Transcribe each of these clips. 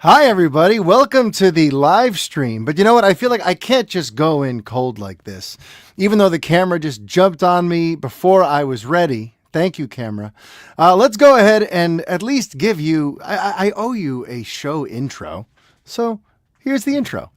Hi, everybody. Welcome to the live stream. But you know what? I feel like I can't just go in cold like this, even though the camera just jumped on me before I was ready. Thank you, camera. Let's go ahead and at least give you, I owe you a show intro. So here's the intro.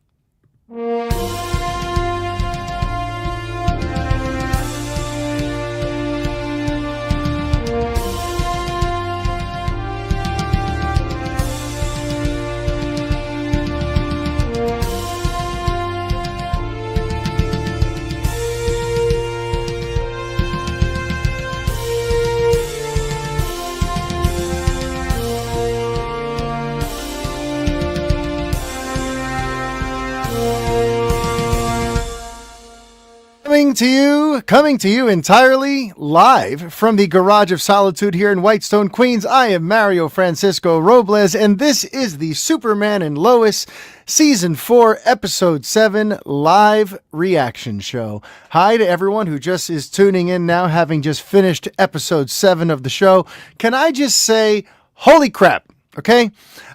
Coming to you entirely live from the Garage of Solitude here in Whitestone, Queens. I am Mario Francisco Robles, and this is the Superman and Lois Season 4, Episode 7 live reaction show. Hi to everyone who just is tuning in now, having just finished Episode 7 of the show. Can I just say, holy crap, okay?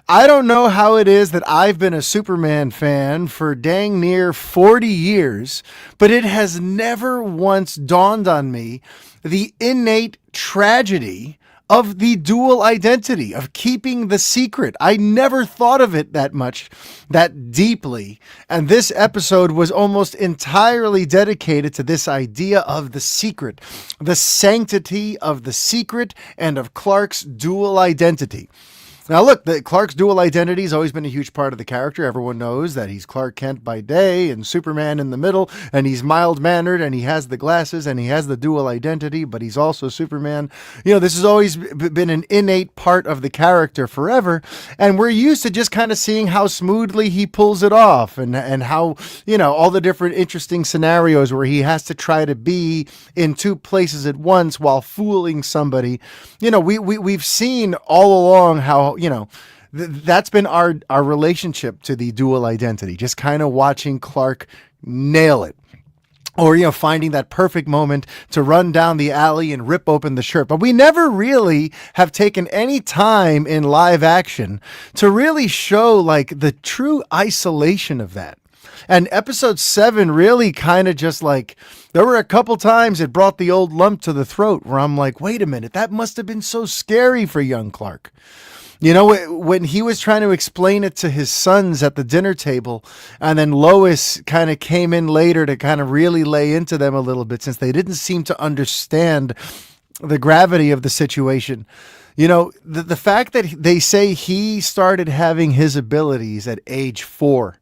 I don't know how it is that I've been a Superman fan for dang near 40 years, but it has never once dawned on me the innate tragedy of the dual identity, of keeping the secret. I never thought of it that much, that deeply. And this episode was almost entirely dedicated to this idea of the secret, the sanctity of the secret and of Clark's dual identity. Now, look, Clark's dual identity has always been a huge part of the character. Everyone knows that he's Clark Kent by day and Superman in the middle, and he's mild-mannered, and he has the glasses, and he has the dual identity, but he's also Superman. You know, this has always been an innate part of the character forever, and we're used to just kind of seeing how smoothly he pulls it off, and how, you know, all the different interesting scenarios where he has to try to be in two places at once while fooling somebody. You know, we've seen all along how, you know, that's been our relationship to the dual identity, just kind of watching Clark nail it. Or, you know, finding that perfect moment to run down the alley and rip open the shirt. But we never really have taken any time in live action to really show like the true isolation of that. And episode 7 really kind of just like, there were a couple times it brought the old lump to the throat where I'm like, wait a minute, that must have been so scary for young Clark. You know, when he was trying to explain it to his sons at the dinner table, and then Lois kind of came in later to kind of really lay into them a little bit, since they didn't seem to understand the gravity of the situation. You know, the fact that they say he started having his abilities at age 4.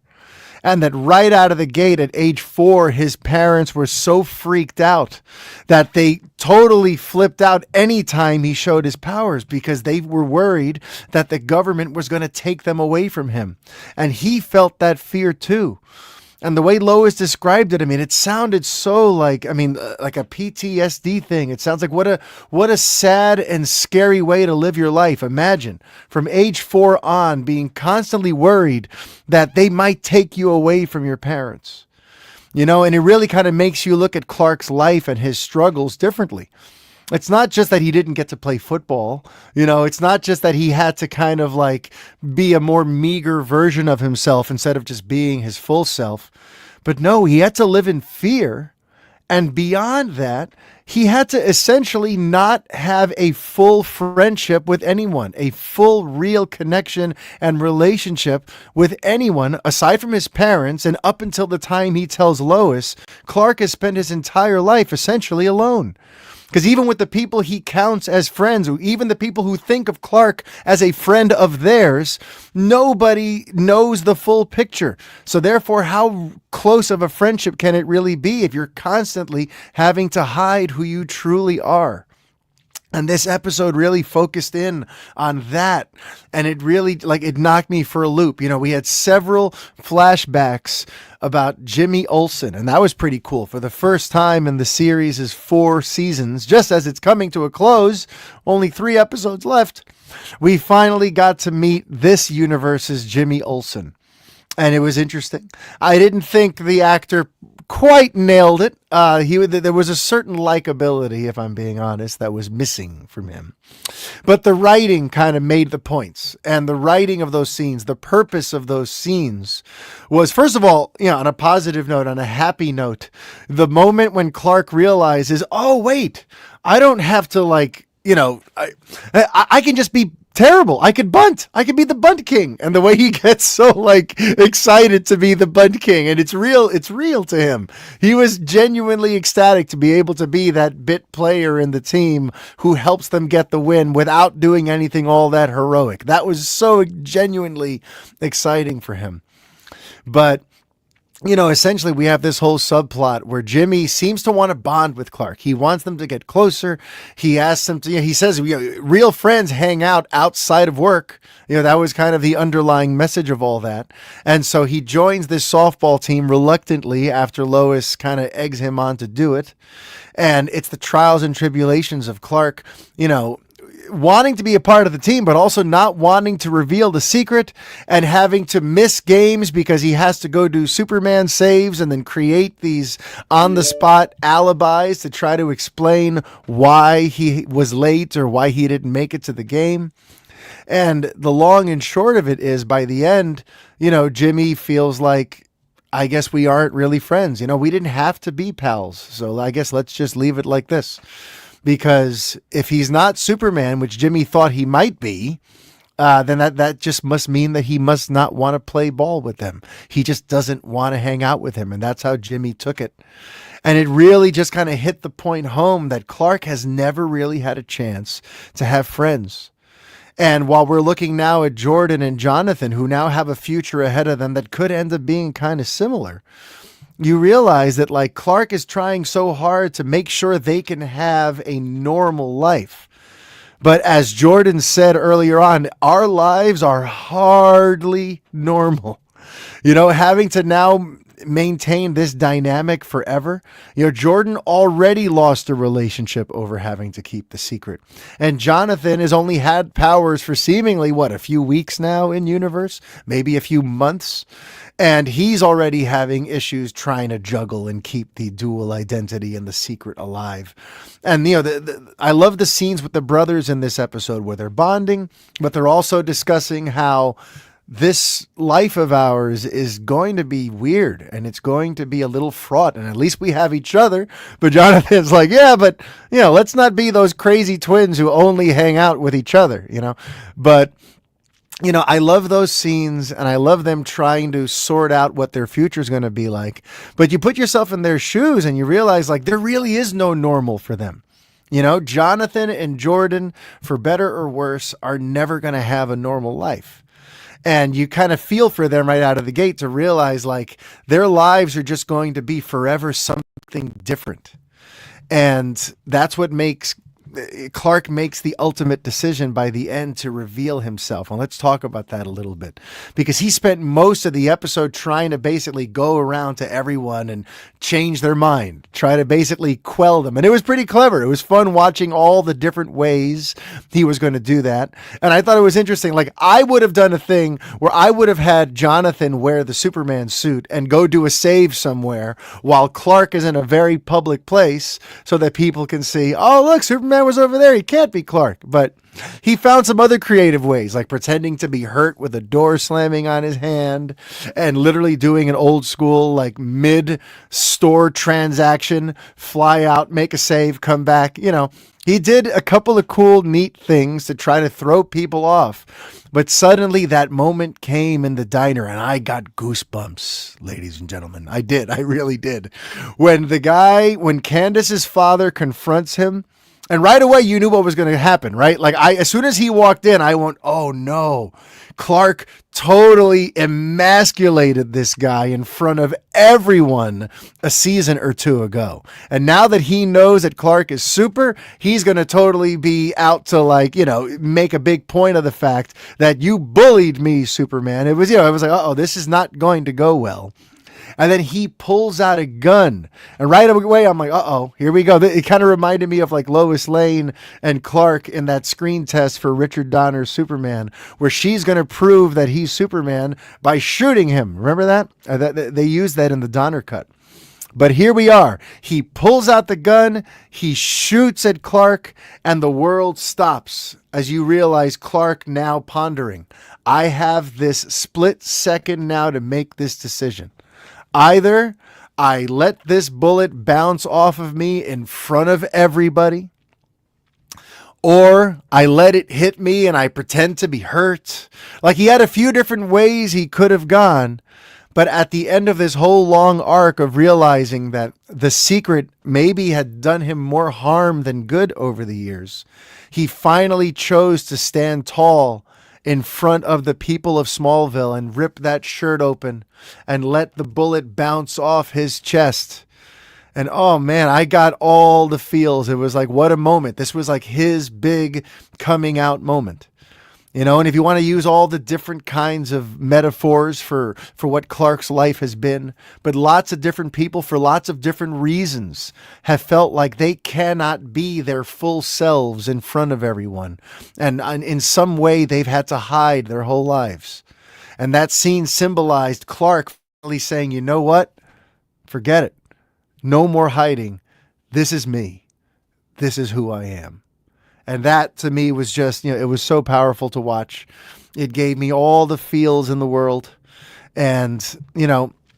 And that right out of the gate at age 4, his parents were so freaked out that they totally flipped out anytime he showed his powers, because they were worried that the government was going to take them away from him. And he felt that fear too. And the way Lois described it, I mean, it sounded so like a PTSD thing. It sounds like what a sad and scary way to live your life. Imagine from age 4 on being constantly worried that they might take you away from your parents. You know, and it really kind of makes you look at Clark's life and his struggles differently. It's not just that he didn't get to play football. You know, it's not just that he had to kind of like be a more meager version of himself instead of just being his full self. But no, he had to live in fear. And beyond that, he had to essentially not have a full friendship with anyone, a full real connection and relationship with anyone aside from his parents. And up until the time he tells Lois, Clark has spent his entire life essentially alone. Because even with the people he counts as friends, even the people who think of Clark as a friend of theirs, nobody knows the full picture. So therefore, how close of a friendship can it really be if you're constantly having to hide who you truly are? And this episode really focused in on that. And it really, like, it knocked me for a loop. You know, we had several flashbacks about Jimmy Olsen, and that was pretty cool. For the first time in the series' 4 seasons, just as it's coming to a close, only 3 episodes left, we finally got to meet this universe's Jimmy Olsen. And it was interesting. I didn't think the actor quite nailed it. There was a certain likability, if I'm being honest, that was missing from him. But the writing kind of made the points, and the writing of those scenes, the purpose of those scenes was, first of all, on a positive note, on a happy note, the moment when Clark realizes, oh, wait, I don't have to I can just be terrible. I could bunt. I could be the bunt king. And the way he gets so excited to be the bunt king, and it's real to him. He was genuinely ecstatic to be able to be that bit player in the team who helps them get the win without doing anything all that heroic. That was so genuinely exciting for him. But essentially we have this whole subplot where Jimmy seems to want to bond with Clark. He wants them to get closer. He asks them to, he says, real friends hang out outside of work. That was kind of the underlying message of all that. And so he joins this softball team reluctantly after Lois kind of eggs him on to do it. And it's the trials and tribulations of Clark, wanting to be a part of the team, but also not wanting to reveal the secret and having to miss games because he has to go do Superman saves and then create these on the spot alibis to try to explain why he was late or why he didn't make it to the game. And the long and short of it is, by the end, Jimmy feels like, I guess we aren't really friends. We didn't have to be pals. So I guess let's just leave it like this. Because if he's not Superman, which Jimmy thought he might be, then that just must mean that he must not want to play ball with them. He just doesn't want to hang out with him. And that's how Jimmy took it. And it really just kind of hit the point home that Clark has never really had a chance to have friends. And while we're looking now at Jordan and Jonathan, who now have a future ahead of them that could end up being kind of similar, you realize that Clark is trying so hard to make sure they can have a normal life. But as Jordan said earlier on, our lives are hardly normal. Having to now maintain this dynamic forever. Jordan already lost a relationship over having to keep the secret. And Jonathan has only had powers for seemingly, a few weeks now in universe, maybe a few months. And he's already having issues trying to juggle and keep the dual identity and the secret alive. And, I love the scenes with the brothers in this episode where they're bonding, but they're also discussing how this life of ours is going to be weird and it's going to be a little fraught, and at least we have each other. But Jonathan's like, yeah, but, let's not be those crazy twins who only hang out with each other, But I love those scenes and I love them trying to sort out what their future is going to be like. But you put yourself in their shoes and you realize there really is no normal for them. Jonathan and Jordan, for better or worse, are never going to have a normal life. And you kind of feel for them right out of the gate to realize their lives are just going to be forever something different. And that's what makes Clark makes the ultimate decision by the end to reveal himself. And let's talk about that a little bit, because he spent most of the episode trying to basically go around to everyone and change their mind, try to basically quell them. And it was pretty clever. It was fun watching all the different ways he was going to do that. And I thought it was interesting. I would have done a thing where I would have had Jonathan wear the Superman suit and go do a save somewhere while Clark is in a very public place so that people can see, oh, look, Superman was over there. He can't be Clark. But he found some other creative ways, like pretending to be hurt with a door slamming on his hand and literally doing an old school, mid-store transaction, fly out, make a save, come back. He did a couple of cool, neat things to try to throw people off. But suddenly that moment came in the diner and I got goosebumps, ladies and gentlemen. I did. I really did. When Candace's father confronts him, and right away, you knew what was going to happen, right? As soon as he walked in, I went, oh no, Clark totally emasculated this guy in front of everyone a season or two ago. And now that he knows that Clark is super, he's going to totally be out to make a big point of the fact that you bullied me, Superman. It was, it was uh-oh, this is not going to go well. And then he pulls out a gun. And right away, I'm like, uh-oh, here we go. It kind of reminded me of Lois Lane and Clark in that screen test for Richard Donner's Superman, where she's going to prove that he's Superman by shooting him. Remember that? They used that in the Donner cut. But here we are. He pulls out the gun, he shoots at Clark, and the world stops as you realize Clark now pondering. I have this split second now to make this decision. Either I let this bullet bounce off of me in front of everybody, or I let it hit me and I pretend to be hurt. Like, he had a few different ways he could have gone. But at the end of this whole long arc of realizing that the secret maybe had done him more harm than good over the years, he finally chose to stand tall in front of the people of Smallville and rip that shirt open and let the bullet bounce off his chest. And oh man, I got all the feels. It was like, what a moment. This was like his big coming out moment. You know, and if you want to use all the different kinds of metaphors for what Clark's life has been, but lots of different people for lots of different reasons have felt like they cannot be their full selves in front of everyone. And in some way, they've had to hide their whole lives. And that scene symbolized Clark finally saying, you know what? Forget it. No more hiding. This is me. This is who I am. And that to me was just, it was so powerful to watch. It gave me all the feels in the world. And,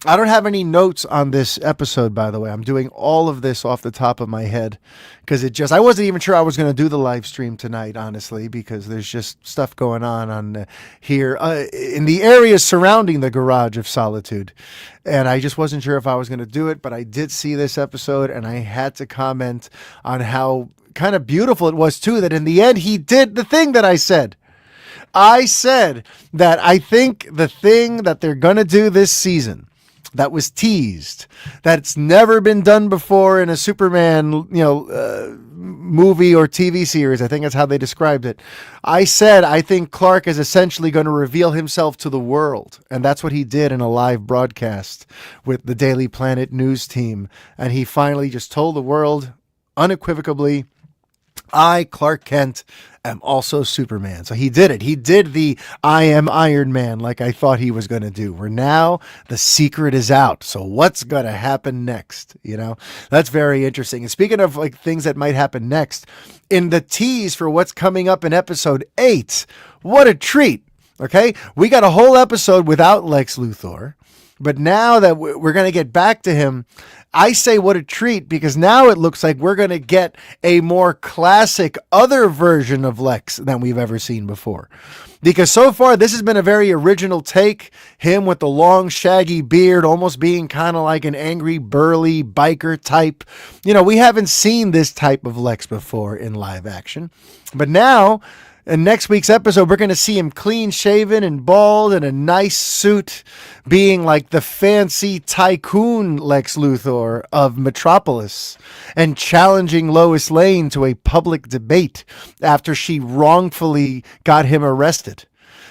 I don't have any notes on this episode, by the way. I'm doing all of this off the top of my head because I wasn't even sure I was going to do the live stream tonight, honestly, because there's just stuff going on here in the areas surrounding the Garage of Solitude. And I just wasn't sure if I was going to do it, but I did see this episode and I had to comment on how kind of beautiful it was too, that in the end he did the thing that I said. I said that I think the thing that they're going to do this season that was teased, that's never been done before in a Superman, movie or TV series. I think that's how they described it. I said, I think Clark is essentially going to reveal himself to the world. And that's what he did in a live broadcast with the Daily Planet news team. And he finally just told the world unequivocally, I, Clark Kent, am also Superman. So he did it. He did the I am Iron Man like I thought he was going to do. Where now the secret is out. So what's going to happen next? That's very interesting. And speaking of like things that might happen next, in the tease for what's coming up in episode 8, what a treat. Okay. We got a whole episode without Lex Luthor. But now that we're going to get back to him, I say what a treat, because now it looks like we're going to get a more classic other version of Lex than we've ever seen before. Because so far, this has been a very original take. Him with the long, shaggy beard, almost being kind of like an angry, burly biker type. We haven't seen this type of Lex before in live action. But now, in next week's episode, we're going to see him clean shaven and bald in a nice suit, being like the fancy tycoon Lex Luthor of Metropolis, and challenging Lois Lane to a public debate after she wrongfully got him arrested.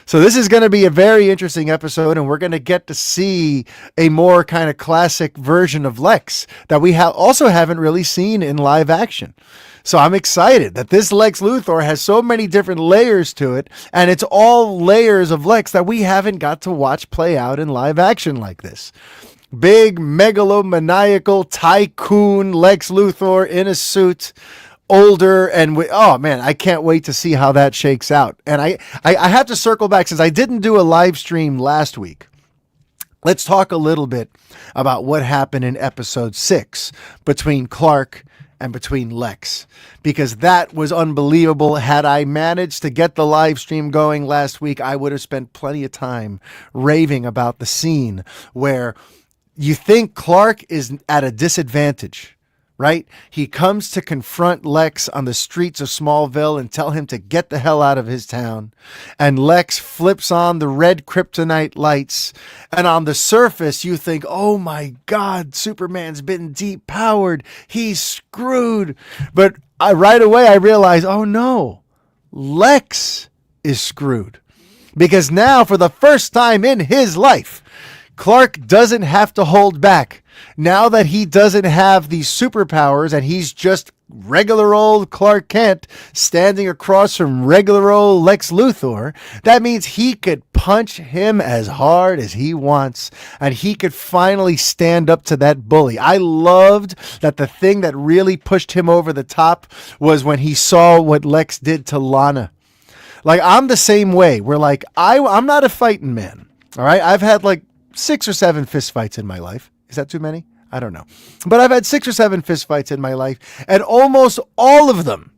So this is going to be a very interesting episode, and we're going to get to see a more kind of classic version of Lex that we also haven't really seen in live action. So I'm excited that this Lex Luthor has so many different layers to it, and it's all layers of Lex that we haven't got to watch play out in live action like this. Big, megalomaniacal, tycoon Lex Luthor in a suit, older, and oh man, I can't wait to see how that shakes out. And I have to circle back, since I didn't do a live stream last week. Let's talk a little bit about what happened in episode 6 between Clark and between Lex, because that was unbelievable. Had I managed to get the live stream going last week, I would have spent plenty of time raving about the scene where you think Clark is at a disadvantage, right? He comes to confront Lex on the streets of Smallville and tell him to get the hell out of his town. And Lex flips on the red kryptonite lights. And on the surface, you think, oh my God, Superman's been depowered. He's screwed. But right away, I realize, oh no, Lex is screwed. Because now, for the first time in his life, Clark doesn't have to hold back. Now that he doesn't have these superpowers and he's just regular old Clark Kent standing across from regular old Lex Luthor, that means he could punch him as hard as he wants, and he could finally stand up to that bully. I loved that the thing that really pushed him over the top was when he saw what Lex did to Lana. Like, I'm the same way. We're like, I'm not a fighting man. All right. I've had like 6 or 7 fist fights in my life. Is that too many? I don't know. But I've had 6 or 7 fist fights in my life, and almost all of them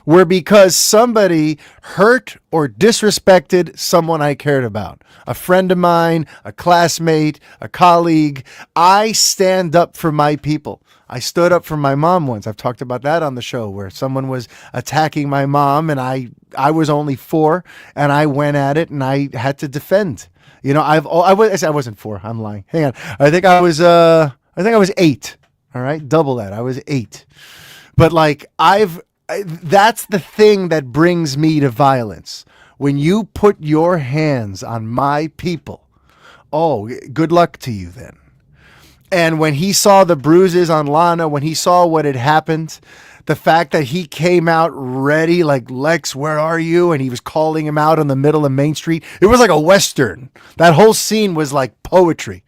were because somebody hurt or disrespected someone I cared about. A friend of mine, a classmate, a colleague. I stand up for my people. I stood up for my mom once. I've talked about that on the show, where someone was attacking my mom, and I was only 4, and I went at it, and I had to defend. You know, I wasn't 4. I'm lying. Hang on. I think I was 8. All right, double that. I was 8. But like that's the thing that brings me to violence. When you put your hands on my people, oh, good luck to you then. And when he saw the bruises on Lana, when he saw what had happened, the fact that he came out ready, like, Lex, where are you? And he was calling him out in the middle of Main Street. It was like a Western. That whole scene was like poetry.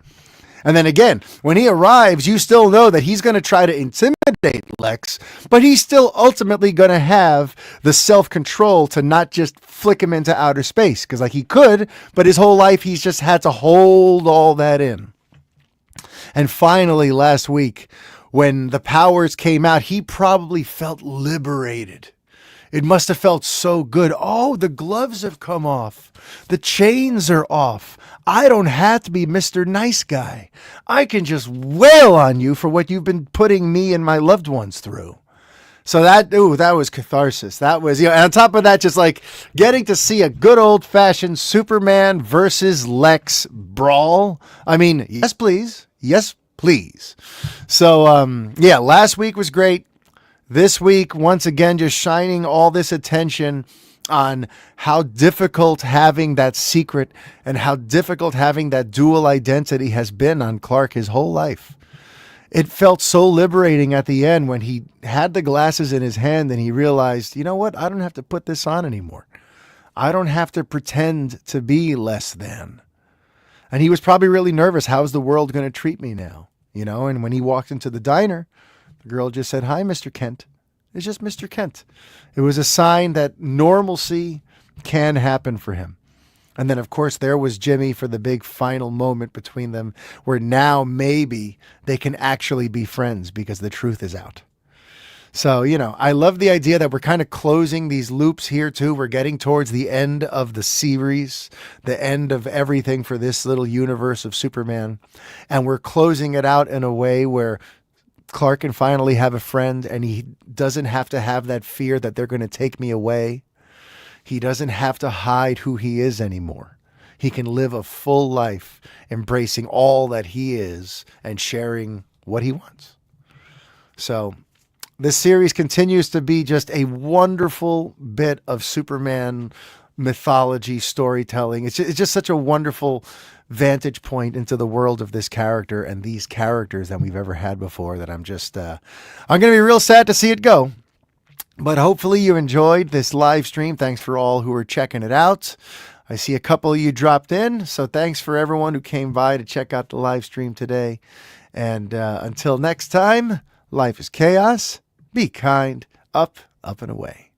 And then again, when he arrives, you still know that he's going to try to intimidate Lex, but he's still ultimately going to have the self-control to not just flick him into outer space. Because like he could, but his whole life he's just had to hold all that in. And finally, last week, when the powers came out, he probably felt liberated. It must have felt so good. Oh, the gloves have come off. The chains are off. I don't have to be Mr. Nice Guy. I can just wail on you for what you've been putting me and my loved ones through. So that was catharsis. That was, and on top of that, just like getting to see a good old fashioned Superman versus Lex brawl. I mean, yes, please. Yes, please. So, last week was great. This week, once again, just shining all this attention on how difficult having that secret and how difficult having that dual identity has been on Clark his whole life. It felt so liberating at the end when he had the glasses in his hand and he realized, you know what? I don't have to put this on anymore. I don't have to pretend to be less than. And he was probably really nervous. How's the world going to treat me now? You know, and when he walked into the diner, the girl just said, "Hi, Mr. Kent." It's just Mr. Kent. It was a sign that normalcy can happen for him. And then, of course, there was Jimmy for the big final moment between them where now maybe they can actually be friends because the truth is out. So, you know, I love the idea that we're kind of closing these loops here, too. We're getting towards the end of the series, the end of everything for this little universe of Superman. And we're closing it out in a way where Clark can finally have a friend, and he doesn't have to have that fear that they're going to take me away. He doesn't have to hide who he is anymore. He can live a full life, embracing all that he is and sharing what he wants. So this series continues to be just a wonderful bit of Superman mythology storytelling. It's just such a wonderful vantage point into the world of this character and these characters that we've ever had before that I'm going to be real sad to see it go. But hopefully you enjoyed this live stream. Thanks for all who are checking it out. I see a couple of you dropped in. So thanks for everyone who came by to check out the live stream today. And until next time, life is chaos. Be kind. Up, up and away.